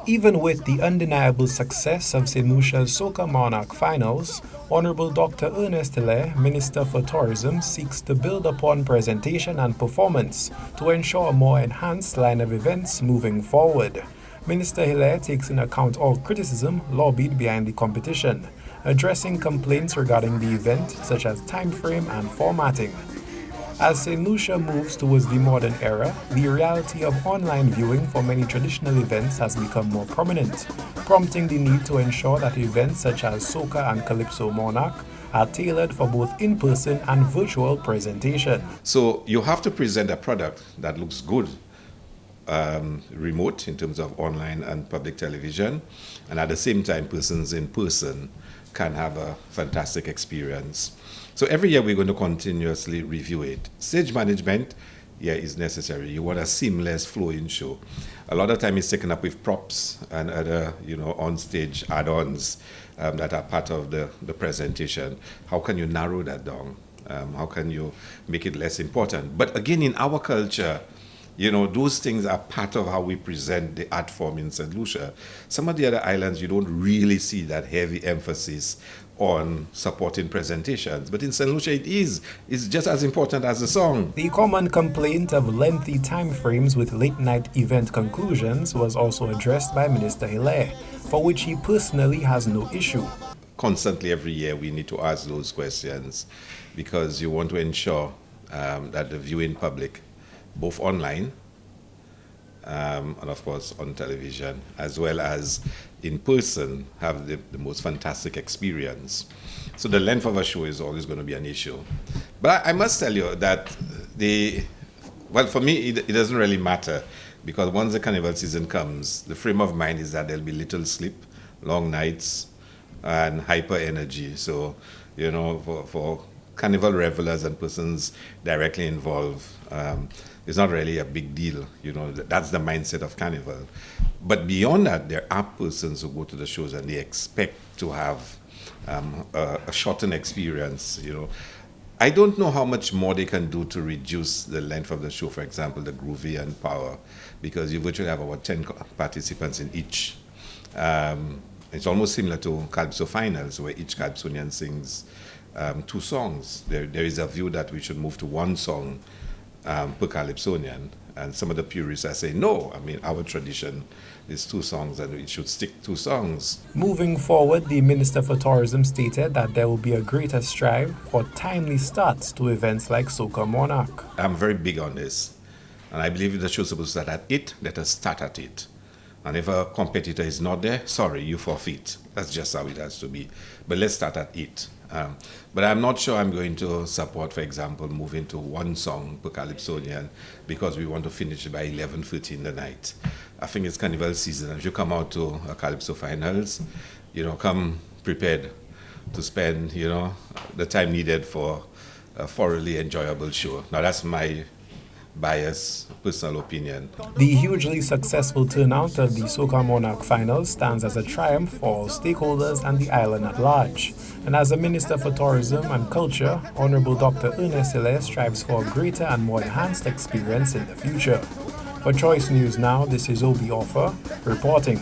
Even with the undeniable success of St. Lucia's Soca Monarch finals, Honorable Dr. Ernest Hilaire, Minister for Tourism, seeks to build upon presentation and performance to ensure a more enhanced line of events moving forward. Minister Hilaire takes into account all criticism lobbied behind the competition, addressing complaints regarding the event such as time frame and formatting. As St. Lucia moves towards the modern era, the reality of online viewing for many traditional events has become more prominent, prompting the need to ensure that events such as Soca and Calypso Monarch are tailored for both in-person and virtual presentation. So you have to present a product that looks good remote in terms of online and public television, and at the same time persons in person can have a fantastic experience. So every year we're going to continuously review it. Stage management, is necessary. You want a seamless flowing show. A lot of time it's taken up with props and other, on-stage add-ons that are part of the presentation. How can you narrow that down? How can you make it less important? But again, in our culture, those things are part of how we present the art form in St. Lucia. Some of the other islands, you don't really see that heavy emphasis on supporting presentations. But in St. Lucia, it's just as important as the song. The common complaint of lengthy time frames with late-night event conclusions was also addressed by Minister Hilaire, for which he personally has no issue. Constantly, every year, we need to ask those questions because you want to ensure that the viewing public, both online and of course on television, as well as in person, have the most fantastic experience. So the length of a show is always going to be an issue. But I must tell you that for me, it doesn't really matter, because once the carnival season comes, the frame of mind is that there'll be little sleep, long nights, and hyper energy. So, for carnival revelers and persons directly involved, it's not really a big deal. That's the mindset of carnival. But beyond that, there are persons who go to the shows and they expect to have a shortened experience. I don't know how much more they can do to reduce the length of the show. For example, the Groovy and Power, because you virtually have about 10 participants in each. It's almost similar to Calypso finals, where each Calypsonian sings 2 songs. There is a view that we should move to 1 song per Calypsonian, and some of the purists are saying, no, our tradition is 2 songs and we should stick 2 songs. Moving forward, the Minister for Tourism stated that there will be a greater strive for timely starts to events like Soca Monarch. I'm very big on this, and I believe if the show's supposed to start at 8, let us start at 8. And if a competitor is not there, sorry, you forfeit. That's just how it has to be. But let's start at 8. But I'm not sure I'm going to support, for example, moving to 1 song per Calypsonian because we want to finish by 11:30 in the night. I think it's carnival season. If you come out to a Calypso finals, come prepared to spend, the time needed for a thoroughly enjoyable show. Now, that's my biased personal opinion. The hugely successful turnout of the Soca Monarch finals stands as a triumph for all stakeholders and the island at large. And as a Minister for Tourism and Culture, Honorable Dr. Ernest Hilaire strives for a greater and more enhanced experience in the future. For Choice News Now, this is Obi Offor reporting.